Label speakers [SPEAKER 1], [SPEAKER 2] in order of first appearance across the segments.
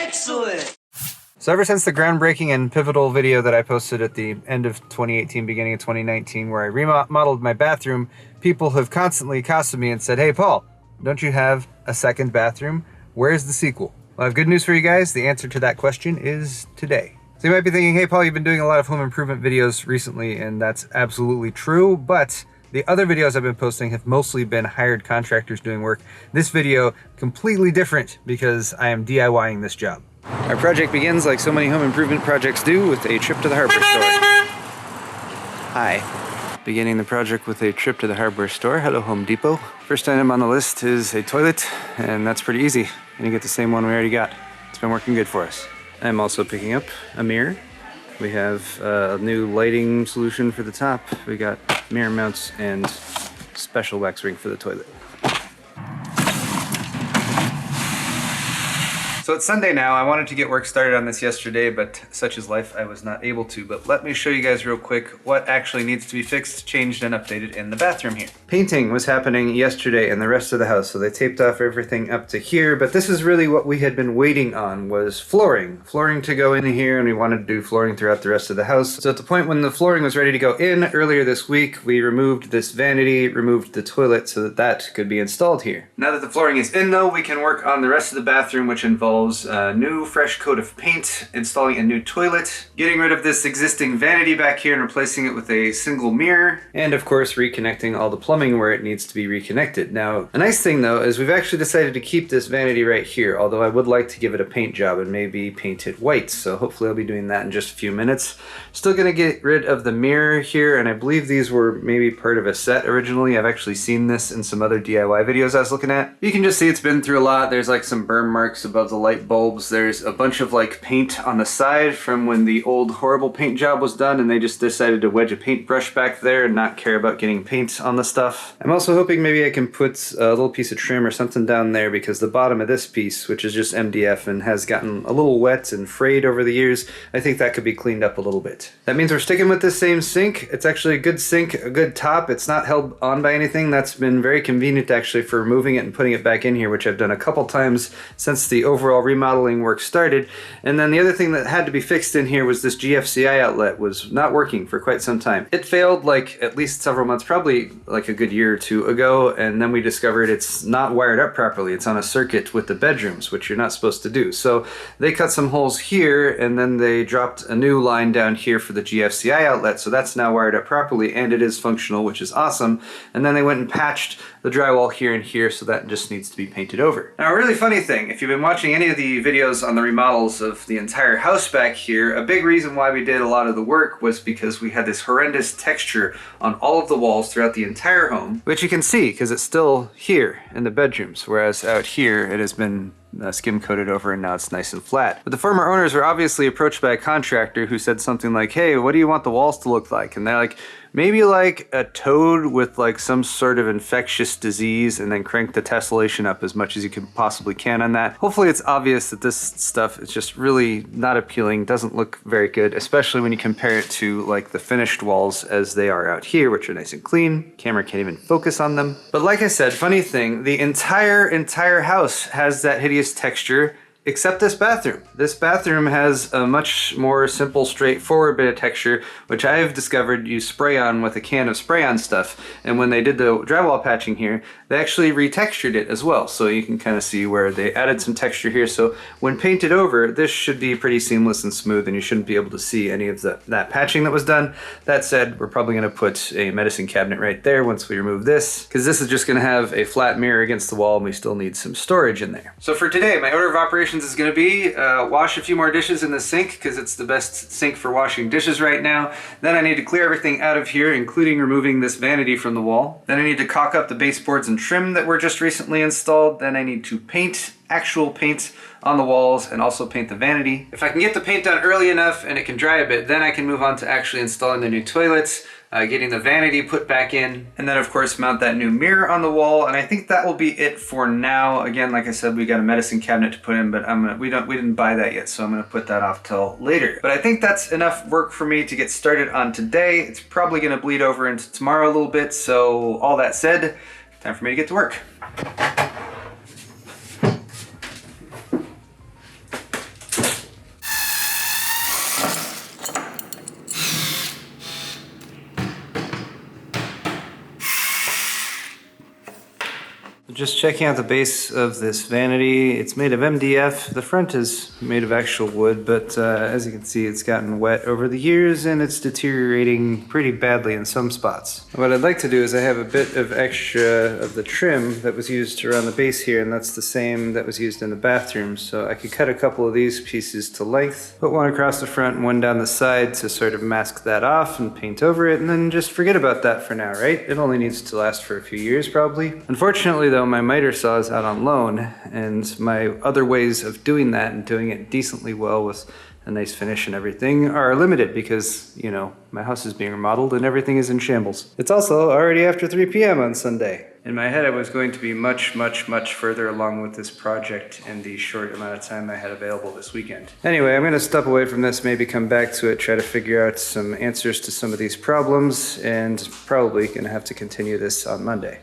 [SPEAKER 1] Excellent!
[SPEAKER 2] So ever since the groundbreaking and pivotal video that I posted at the end of 2018, beginning of 2019, where I remodeled my bathroom, people have constantly accosted me and said, "Hey Paul, don't you have a second bathroom? Where's the sequel?" Well, I have good news for you guys. The answer to that question is today. So you might be thinking, "Hey Paul, you've been doing a lot of home improvement videos recently," and that's absolutely true, but the other videos I've been posting have mostly been hired contractors doing work. This video, completely different because I am DIYing this job. Our project begins like so many home improvement projects do with a trip to the hardware store. Hi. Beginning the project with a trip to the hardware store. Hello, Home Depot. First item on the list is a toilet, and that's pretty easy. And you get the same one we already got. It's been working good for us. I'm also picking up a mirror. We have a new lighting solution for the top. We got mirror mounts and special wax ring for the toilet. So it's Sunday now. I wanted to get work started on this yesterday, but such is life, I was not able to. But let me show you guys real quick what actually needs to be fixed, changed, and updated in the bathroom here. Painting was happening yesterday in the rest of the house, so they taped off everything up to here, but this is really what we had been waiting on, was flooring. Flooring to go in here, and we wanted to do flooring throughout the rest of the house. So at the point when the flooring was ready to go in earlier this week, we removed this vanity, removed the toilet so that that could be installed here. Now that the flooring is in though, we can work on the rest of the bathroom, which involves a new fresh coat of paint, installing a new toilet, getting rid of this existing vanity back here and replacing it with a single mirror, and of course reconnecting all the plumbing where it needs to be reconnected. Now, a nice thing though is we've actually decided to keep this vanity right here, although I would like to give it a paint job and maybe paint it white, so hopefully I'll be doing that in just a few minutes. Still gonna get rid of the mirror here, and I believe these were maybe part of a set originally. I've actually seen this in some other DIY videos I was looking at. You can just see it's been through a lot. There's like some burn marks above the light bulbs. There's a bunch of like paint on the side from when the old horrible paint job was done and they just decided to wedge a paintbrush back there and not care about getting paint on the stuff. I'm also hoping maybe I can put a little piece of trim or something down there because the bottom of this piece, which is just MDF and has gotten a little wet and frayed over the years, I think that could be cleaned up a little bit. That means we're sticking with the same sink. It's actually a good sink, a good top. It's not held on by anything. That's been very convenient actually for removing it and putting it back in here, which I've done a couple times since the overall remodeling work started. And then the other thing that had to be fixed in here was this Gfci outlet was not working for quite some time. It failed like at least several months, probably like a good year or two ago, and then we discovered it's not wired up properly. It's on a circuit with the bedrooms, which you're not supposed to do. So they cut some holes here and then they dropped a new line down here for the Gfci outlet, so that's now wired up properly and it is functional, which is awesome. And then they went and patched the drywall here and here, so that just needs to be painted over. Now, a really funny thing, if you've been watching any of the videos on the remodels of the entire house back here, a big reason why we did a lot of the work was because we had this horrendous texture on all of the walls throughout the entire home, which you can see because it's still here in the bedrooms, whereas out here it has been skim coated over and now it's nice and flat. But the former owners were obviously approached by a contractor who said something like, "Hey, what do you want the walls to look like?" And they're like, "Maybe like a toad with like some sort of infectious disease," and then crank the tessellation up as much as you can possibly can on that. Hopefully it's obvious that this stuff is just really not appealing, doesn't look very good, especially when you compare it to like the finished walls as they are out here, which are nice and clean. Camera can't even focus on them. But like I said, funny thing, the entire house has that hideous texture, except this bathroom. This bathroom has a much more simple, straightforward bit of texture, which I've discovered you spray on with a can of spray-on stuff. And when they did the drywall patching here, they actually retextured it as well. So you can kind of see where they added some texture here. So when painted over, this should be pretty seamless and smooth, and you shouldn't be able to see any of that patching that was done. That said, we're probably gonna put a medicine cabinet right there once we remove this, because this is just gonna have a flat mirror against the wall and we still need some storage in there. So for today, my order of operations is going to be wash a few more dishes in the sink because it's the best sink for washing dishes right now. Then I need to clear everything out of here, including removing this vanity from the wall. Then I need to caulk up the baseboards and trim that were just recently installed. Then I need to paint, actual paint on the walls, and also paint the vanity. If I can get the paint done early enough and it can dry a bit, then I can move on to actually installing the new toilets, getting the vanity put back in, and then of course mount that new mirror on the wall. And I think that will be it for now. Again, like I said, we got a medicine cabinet to put in, but we didn't buy that yet, so I'm gonna put that off till later. But I think that's enough work for me to get started on today. It's probably gonna bleed over into tomorrow a little bit, so all that said, time for me to get to work. just checking out the base of this vanity. It's made of MDF. The front is made of actual wood, but as you can see, it's gotten wet over the years and it's deteriorating pretty badly in some spots. What I'd like to do is I have a bit of extra of the trim that was used around the base here, and that's the same that was used in the bathroom. So I could cut a couple of these pieces to length, put one across the front and one down the side to sort of mask that off and paint over it, and then just forget about that for now, right? It only needs to last for a few years probably. Unfortunately though, my miter saw is out on loan, and my other ways of doing that and doing it decently well with a nice finish and everything are limited because, you know, my house is being remodeled and everything is in shambles. It's also already after 3 p.m. on Sunday. In my head I was going to be much further along with this project in the short amount of time I had available this weekend. Anyway, I'm going to step away from this, maybe come back to it, try to figure out some answers to some of these problems, and probably going to have to continue this on Monday.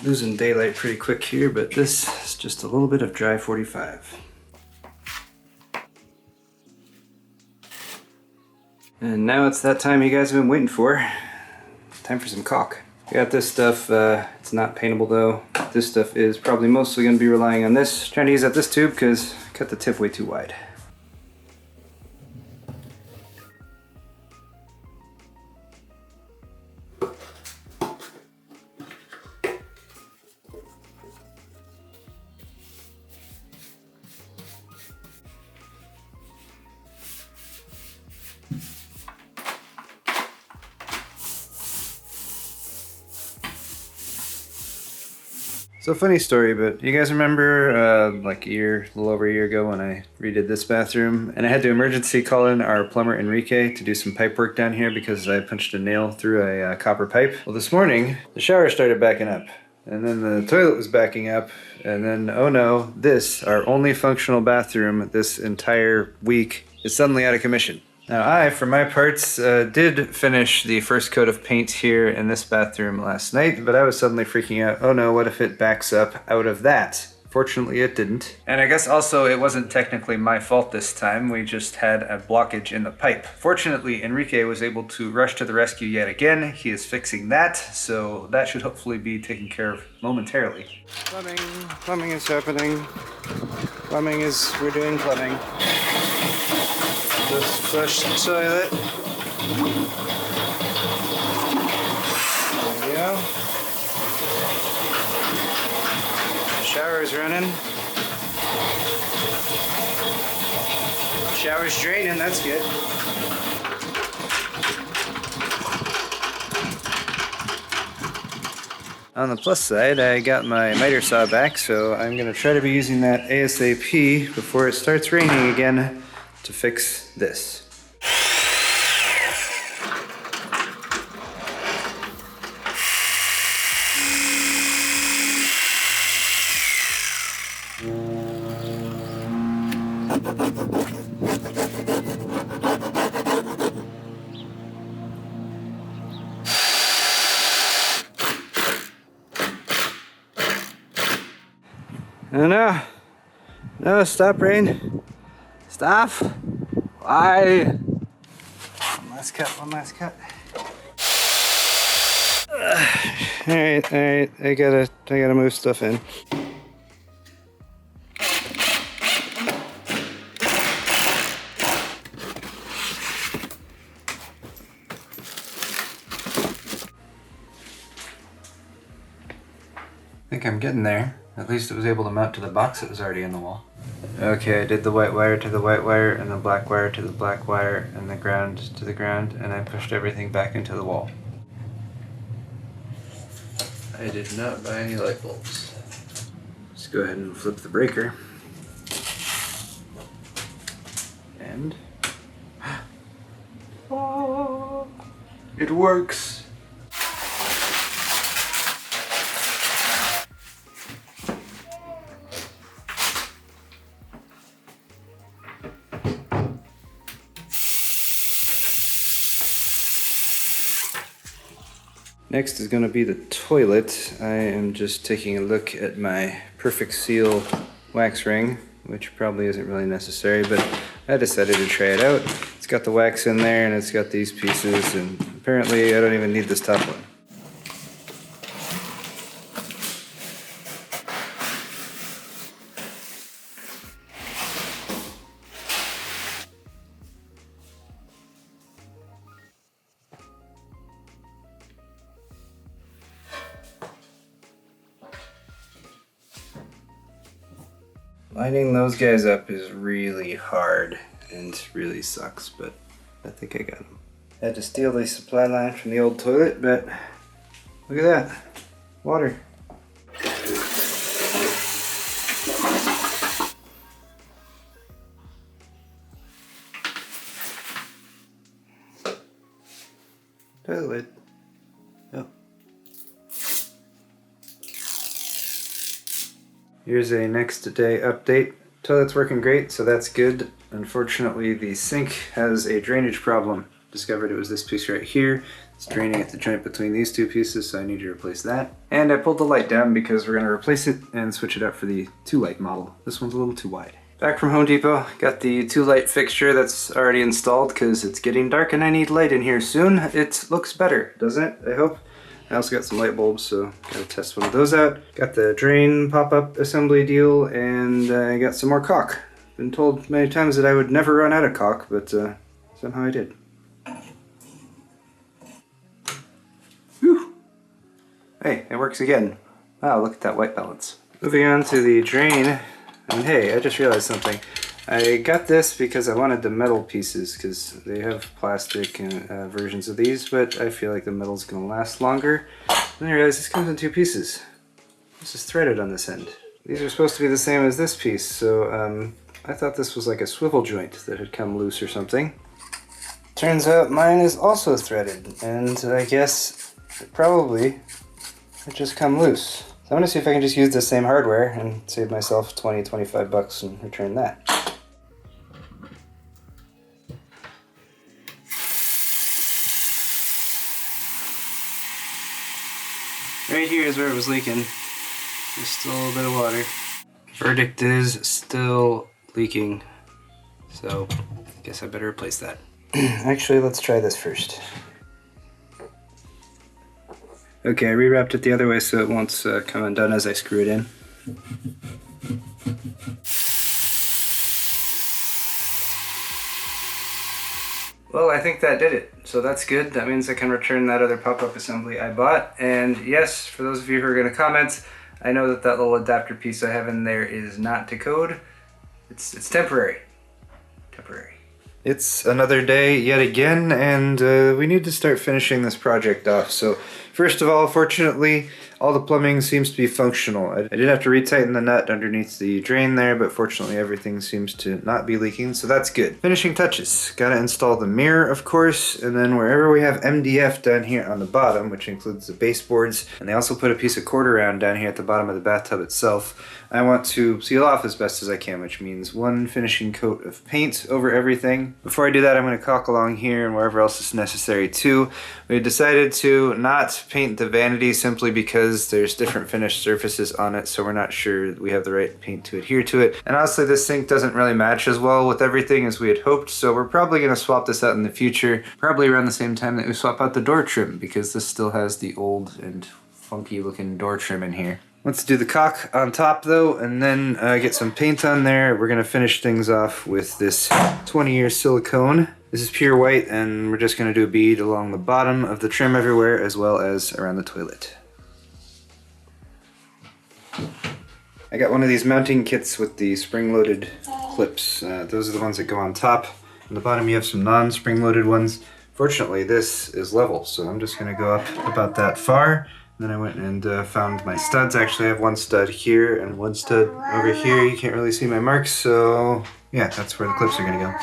[SPEAKER 2] Losing daylight pretty quick here, but this is just a little bit of dry 45. And now it's that time you guys have been waiting for. Time for some caulk. I got this stuff, it's not paintable though. This stuff is probably mostly going to be relying on this. Trying to use up this tube because I cut the tip way too wide. So funny story, but you guys remember like a little over a year ago when I redid this bathroom and I had to emergency call in our plumber Enrique to do some pipe work down here because I punched a nail through a copper pipe? Well, this morning the shower started backing up and then the toilet was backing up and then, oh no, this, our only functional bathroom this entire week, is suddenly out of commission. Now I, for my parts, did finish the first coat of paint here in this bathroom last night, but I was suddenly freaking out, oh no, what if it backs up out of that? Fortunately it didn't. And I guess also it wasn't technically my fault this time, we just had a blockage in the pipe. Fortunately, Enrique was able to rush to the rescue yet again. He is fixing that, so that should hopefully be taken care of momentarily. Plumbing is happening. We're doing plumbing. Just flush the toilet. There we go. The shower's running. Shower's draining, that's good. On the plus side, I got my miter saw back, so I'm going to try to be using that ASAP before it starts raining again to fix this. No, stop, rain. Stop. Why? One last cut. Alright, I gotta move stuff in. I think I'm getting there. At least it was able to mount to the box that was already in the wall. Okay, I did the white wire to the white wire and the black wire to the black wire and the ground to the ground, and I pushed everything back into the wall. I did not buy any light bulbs. Let's go ahead and flip the breaker. And... oh, it works! Next is going to be the toilet. I am just taking a look at my Perfect Seal wax ring, which probably isn't really necessary, but I decided to try it out. It's got the wax in there and it's got these pieces, and apparently I don't even need this top one. Lining those guys up is really hard and really sucks, but I think I got them. I had to steal the supply line from the old toilet, but look at that, water. Toilet. Oh. Here's a next day update. Toilet's working great, so that's good. Unfortunately, the sink has a drainage problem. Discovered it was this piece right here. It's draining at the joint between these two pieces, so I need to replace that. And I pulled the light down because we're going to replace it and switch it out for the 2-light model. This one's a little too wide. Back from Home Depot, got the 2-light fixture that's already installed because it's getting dark and I need light in here soon. It looks better, doesn't it? I hope. I also got some light bulbs, so gotta test one of those out. Got the drain pop-up assembly deal, and I got some more caulk. Been told many times that I would never run out of caulk, but somehow I did. Whew. Hey, it works again. Wow, look at that white balance. Moving on to the drain, and hey, I just realized something. I got this because I wanted the metal pieces, because they have plastic versions of these, but I feel like the metal's going to last longer. And I realized this comes in 2 pieces. This is threaded on this end. These are supposed to be the same as this piece, so I thought this was like a swivel joint that had come loose or something. Turns out mine is also threaded, and I guess it just come loose. So I'm going to see if I can just use the same hardware and save myself 20-25 bucks and return that. Right here is where it was leaking. There's still a little bit of water. Verdict is still leaking. So, I guess I better replace that. Actually, let's try this first. Okay, I rewrapped it the other way so it won't come undone as I screw it in. Well, I think that did it. So that's good. That means I can return that other pop-up assembly I bought. And yes, for those of you who are going to comment, I know that that little adapter piece I have in there is not to code. It's temporary. Temporary. It's another day yet again, and we need to start finishing this project off. So first of all, fortunately, all the plumbing seems to be functional. I did have to retighten the nut underneath the drain there, but fortunately everything seems to not be leaking, so that's good. Finishing touches. Gotta install the mirror, of course, and then wherever we have MDF down here on the bottom, which includes the baseboards, and they also put a piece of quarter round down here at the bottom of the bathtub itself, I want to seal off as best as I can, which means one finishing coat of paint over everything. Before I do that, I'm going to caulk along here and wherever else is necessary too. We decided to not paint the vanity simply because there's different finished surfaces on it, so we're not sure we have the right paint to adhere to it. And honestly, this sink doesn't really match as well with everything as we had hoped, so we're probably going to swap this out in the future, probably around the same time that we swap out the door trim, because this still has the old and funky looking door trim in here. Let's do the caulk on top though, and then get some paint on there. We're gonna finish things off with this 20-year silicone. This is pure white, and we're just gonna do a bead along the bottom of the trim everywhere, as well as around the toilet. I got one of these mounting kits with the spring-loaded clips. Those are the ones that go on top. On the bottom you have some non-spring-loaded ones. Fortunately, this is level, so I'm just gonna go up about that far. Then I went and found my studs. Actually, I have one stud here and one stud over here. You can't really see my marks, so yeah, that's where the clips are gonna go.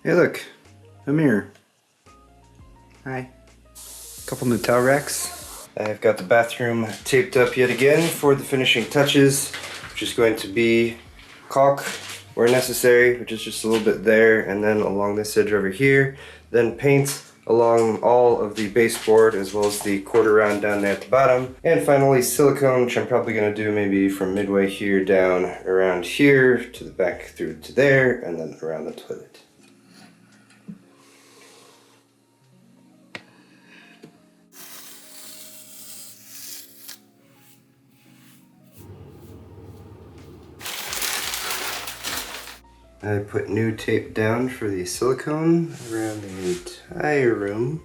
[SPEAKER 2] Hey look, a mirror. Hi.
[SPEAKER 1] Couple new towel racks. I've got the bathroom taped up yet again for the finishing touches, which is going to be caulk where necessary, which is just a little bit there, and then along this edge over here. Then paint along all of the baseboard as well as the quarter round down there at the bottom. And finally silicone, which I'm probably going to do maybe from midway here down around here to the back through to there, and then around the toilet. I put new tape down for the silicone around the entire room.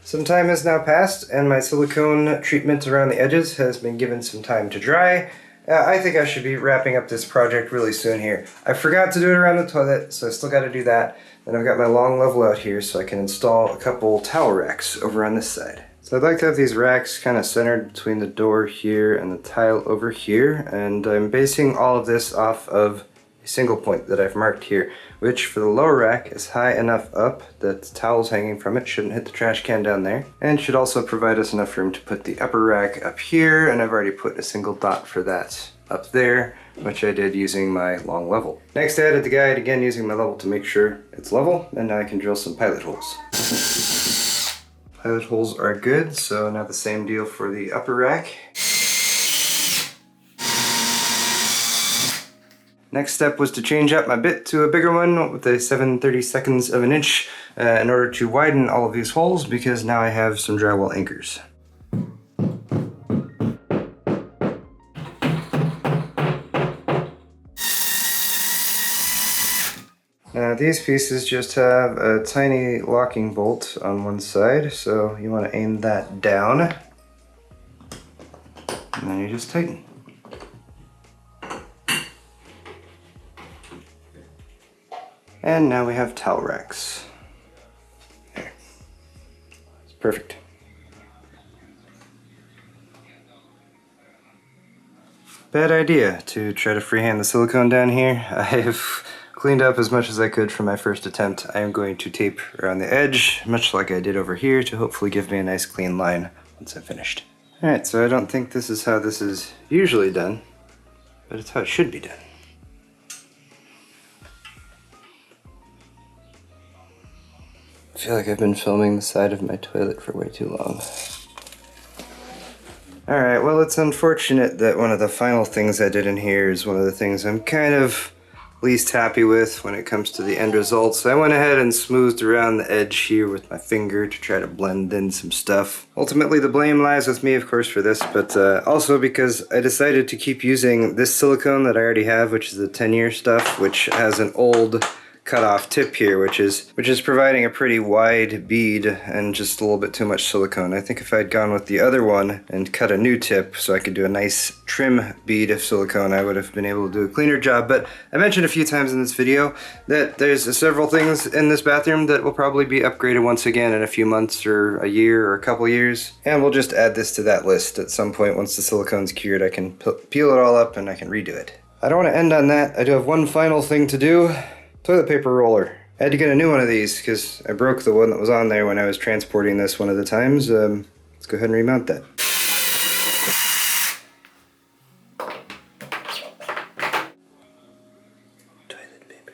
[SPEAKER 1] Some time has now passed and my silicone treatment around the edges has been given some time to dry. I think I should be wrapping up this project really soon here. I forgot to do it around the toilet, so I still got to do that. Then I've got my long level out here so I can install a couple towel racks over on this side. So I'd like to have these racks kind of centered between the door here and the tile over here, and I'm basing all of this off of a single point that I've marked here, which for the lower rack is high enough up that the towels hanging from it shouldn't hit the trash can down there, and should also provide us enough room to put the upper rack up here, and I've already put a single dot for that up there, which I did using my long level. Next I added the guide, again using my level to make sure it's level, and now I can drill some pilot holes. Pilot holes are good, so now the same deal for the upper rack. Next step was to change up my bit to a bigger one with a 7/32 of an inch in order to widen all of these holes, because now I have some drywall anchors. Now these pieces just have a tiny locking bolt on one side, so you want to aim that down, and then you just tighten. And now we have towel racks. There. It's perfect. Bad idea to try to freehand the silicone down here. I've cleaned up as much as I could from my first attempt. I am going to tape around the edge, much like I did over here, to hopefully give me a nice clean line once I'm finished. Alright, so I don't think this is how this is usually done, but it's how it should be done. I feel like I've been filming the side of my toilet for way too long. Alright, well it's unfortunate that one of the final things I did in here is one of the things I'm kind of least happy with when it comes to the end result. So I went ahead and smoothed around the edge here with my finger to try to blend in some stuff. Ultimately the blame lies with me of course for this, but also because I decided to keep using this silicone that I already have, which is the 10-year stuff, which has an old cut off tip here, which is providing a pretty wide bead and just a little bit too much silicone. I think if I'd gone with the other one and cut a new tip so I could do a nice trim bead of silicone, I would have been able to do a cleaner job. But I mentioned a few times in this video that there's several things in this bathroom that will probably be upgraded once again in a few months or a year or a couple years, and we'll just add this to that list at some point. Once the silicone's cured, I can peel it all up and I can redo it. I don't want to end on that. I do have one final thing to do. Toilet paper roller. I had to get a new one of these because I broke the one that was on there when I was transporting this one of the times. Let's go ahead and remount that. Toilet paper.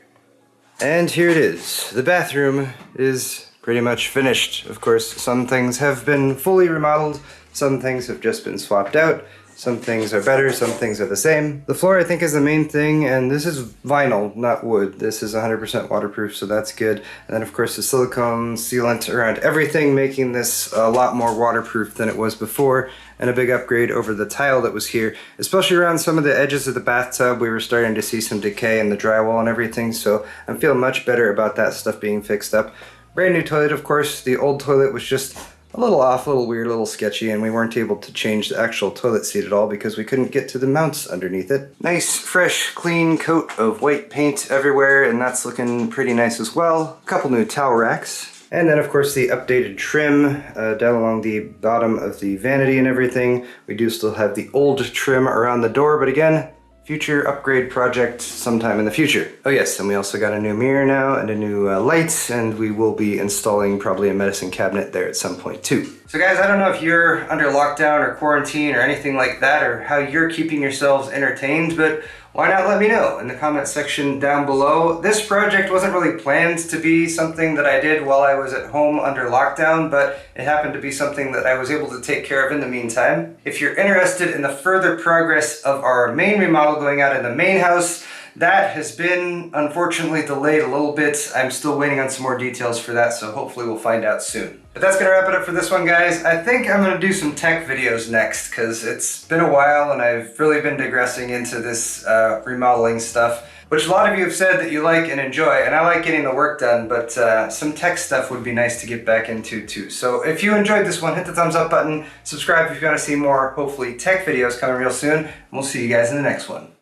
[SPEAKER 1] And here it is. The bathroom is pretty much finished. Of course, some things have been fully remodeled, some things have just been swapped out. Some things are better, some things are the same. The floor I think is the main thing, and this is vinyl, not wood. This is 100% waterproof, so that's good. And then of course the silicone sealant around everything, making this a lot more waterproof than it was before, and a big upgrade over the tile that was here. Especially around some of the edges of the bathtub, we were starting to see some decay in the drywall and everything, so I'm feeling much better about that stuff being fixed up. Brand new toilet, of course. The old toilet was just a little off, a little weird, a little sketchy, and we weren't able to change the actual toilet seat at all because we couldn't get to the mounts underneath it. Nice, fresh, clean coat of white paint everywhere, and that's looking pretty nice as well. A couple new towel racks. And then of course the updated trim down along the bottom of the vanity and everything. We do still have the old trim around the door, but again, future upgrade project sometime in the future. Oh yes, and we also got a new mirror now and a new light, and we will be installing probably a medicine cabinet there at some point too. So guys, I don't know if you're under lockdown or quarantine or anything like that, or how you're keeping yourselves entertained, but why not let me know in the comment section down below. This project wasn't really planned to be something that I did while I was at home under lockdown, but it happened to be something that I was able to take care of in the meantime. If you're interested in the further progress of our main remodel going out in the main house, that has been unfortunately delayed a little bit. I'm still waiting on some more details for that, so hopefully we'll find out soon. But that's gonna wrap it up for this one, guys. I think I'm gonna do some tech videos next, because it's been a while and I've really been digressing into this remodeling stuff, which a lot of you have said that you like and enjoy, and I like getting the work done, but some tech stuff would be nice to get back into too. So if you enjoyed this one, hit the thumbs up button, subscribe if you want to see more, hopefully tech videos coming real soon, and we'll see you guys in the next one.